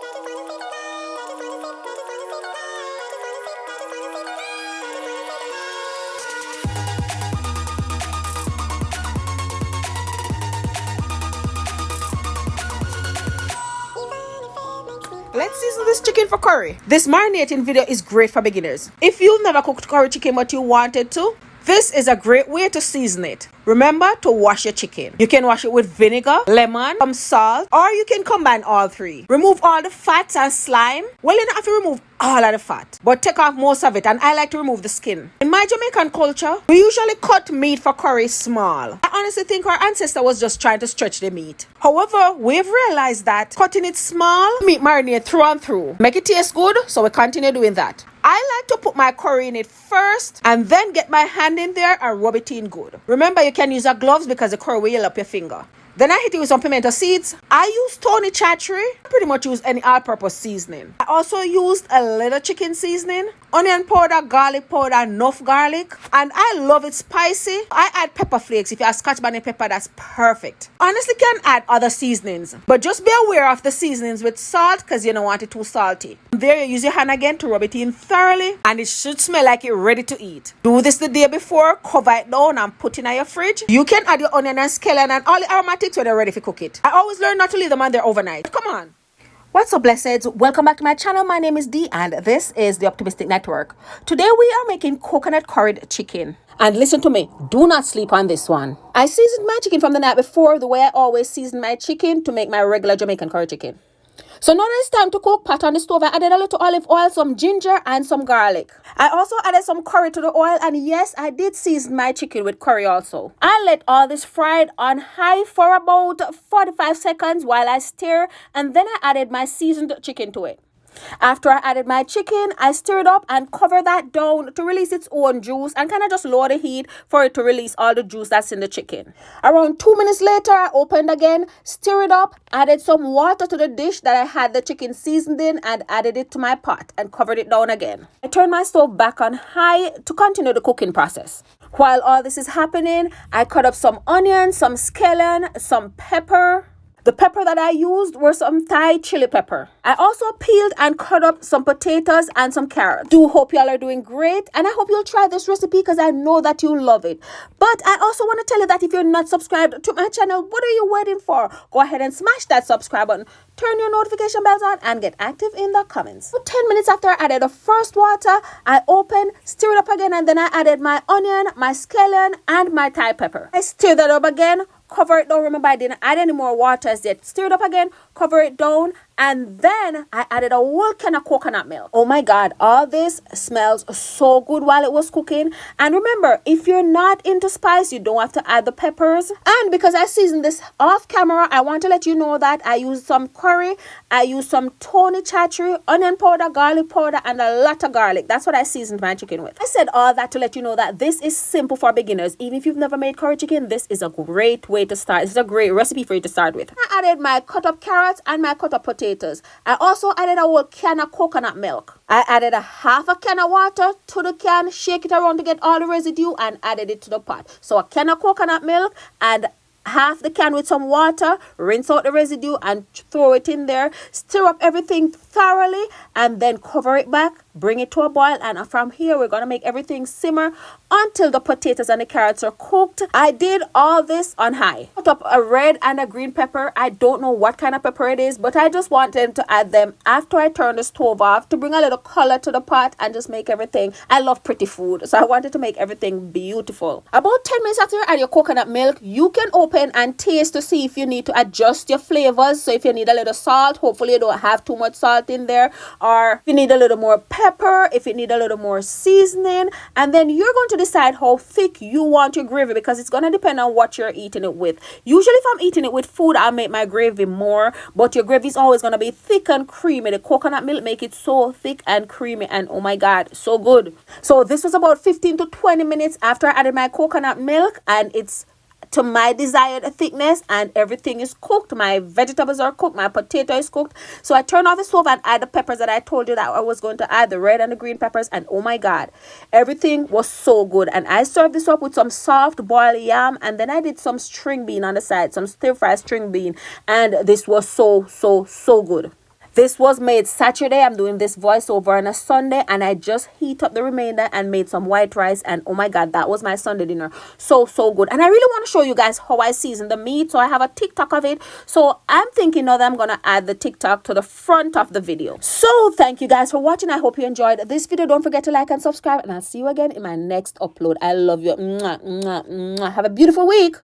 Let's season this chicken for curry. This marinating video is great for beginners. If you've never cooked curry chicken but you wanted to, this is a great way to season it. Remember to wash your chicken. You can wash it with vinegar, lemon, some salt, or you can combine all three. Remove all the fats and slime. Well, you don't have to remove all of the fat, but take off most of it, and I like to remove the skin. In my Jamaican culture, we usually cut meat for curry small. I honestly think our ancestor was just trying to stretch the meat. However, we've realized that cutting it small, meat marinate through and through. Make it taste good, so we continue doing that. I like to put my curry in it first and then get my hand in there and rub it in good. Remember, you can use your gloves because the curry will yell up your finger. Then I hit it with some pimento seeds. I use Tony Chattery. I pretty much use any all-purpose seasoning. I also used a little chicken seasoning, onion powder, garlic powder, enough garlic. And I love it spicy. I add pepper flakes. If you have Scotch bonnet pepper, that's perfect. Honestly, can add other seasonings, but just be aware of the seasonings with salt because you don't want it too salty. There, you use your hand again to rub it in thoroughly, and it should smell like it's ready to eat. Do this the day before, cover it down and put it in your fridge. You can add your onion and scallion and all the aromatics when they're ready to cook it. I always learn not to leave them on there overnight. Come on. What's up, blesseds? Welcome back to my channel. My name is Dee and this is the Optimistic Network. Today we are making coconut curried chicken. And listen to me, do not sleep on this one. I seasoned my chicken from the night before the way I always season my chicken to make my regular Jamaican curry chicken. So now that it's time to cook, pot on the stove, I added a little olive oil, some ginger, and some garlic. I also added some curry to the oil, and yes, I did season my chicken with curry also. I let all this fried on high for about 45 seconds while I stir, and then I added my seasoned chicken to it. After I added my chicken, I stirred up and covered that down to release its own juice and kind of just lower the heat for it to release all the juice that's in the chicken. Around 2 minutes later, I opened again, stirred it up, added some water to the dish that I had the chicken seasoned in and added it to my pot and covered it down again. I turned my stove back on high to continue the cooking process. While all this is happening, I cut up some onions, some scallion, some pepper. The pepper that I used were some Thai chili pepper. I also peeled and cut up some potatoes and some carrots. Do hope y'all are doing great, and I hope you'll try this recipe because I know that you love it. But I also want to tell you that if you're not subscribed to my channel, what are you waiting for? Go ahead and smash that subscribe button, turn your notification bells on, and get active in the comments. So 10 minutes after I added the first water, I opened, stirred it up again, and then I added my onion, my scallion, and my Thai pepper. I stirred that up again. Cover it down. Remember, I didn't add any more water as yet. Stir it up again, cover it down, and then I added a whole can of coconut milk. Oh my God, all this smells so good while it was cooking. And remember, if you're not into spice, you don't have to add the peppers. And because I seasoned this off camera, I want to let you know that I used some curry, I used some Tony Chattery, onion powder, garlic powder, and a lot of garlic. That's what I seasoned my chicken with. I said all that to let you know that this is simple for beginners. Even if you've never made curry chicken, this is a great way to start. This is a great recipe for you to start with. I added my cut up carrots and my cut up potatoes. I also added a whole can of coconut milk. I added a half a can of water to the can, shake it around to get all the residue, and added it to the pot. So a can of coconut milk and half the can with some water, rinse out the residue and throw it in there, stir up everything thoroughly, and then cover it back, bring it to a boil, and from here we're going to make everything simmer until the potatoes and the carrots are cooked. I did all this on high. Put up a red and a green pepper. I don't know what kind of pepper it is, but I just wanted to add them after I turned the stove off to bring a little color to the pot and just make everything. I love pretty food, so I wanted to make everything beautiful. About 10 minutes after you add your coconut milk, you can open and taste to see if you need to adjust your flavors. So if you need a little salt, hopefully you don't have too much salt in there, or if you need a little more pepper, if you need a little more seasoning, and then you're going to decide how thick you want your gravy because it's going to depend on what you're eating it with. Usually if I'm eating it with food, I'll make my gravy more, but your gravy is always going to be thick and creamy. The coconut milk make it so thick and creamy, and oh my God, so good. So this was about 15 to 20 minutes after I added my coconut milk, and it's to my desired thickness, and everything is cooked. My vegetables are cooked, my potato is cooked. So I turned off the stove and add the peppers that I told you that I was going to add, the red and the green peppers, and oh my God, everything was so good. And I served this up with some soft boiled yam, and then I did some string bean on the side, some stir-fry string bean, and this was so good. This was made Saturday. I'm doing this voiceover on a Sunday, and I just heat up the remainder and made some white rice, and oh my god, that was my Sunday dinner. So good. And I really want to show you guys how I season the meat, so I have a TikTok of it. So I'm thinking now that I'm gonna add the TikTok to the front of the video. So thank you guys for watching. I hope you enjoyed this video. Don't forget to like and subscribe, and I'll see you again in my next upload. I love you. Mwah, mwah, mwah. Have a beautiful week.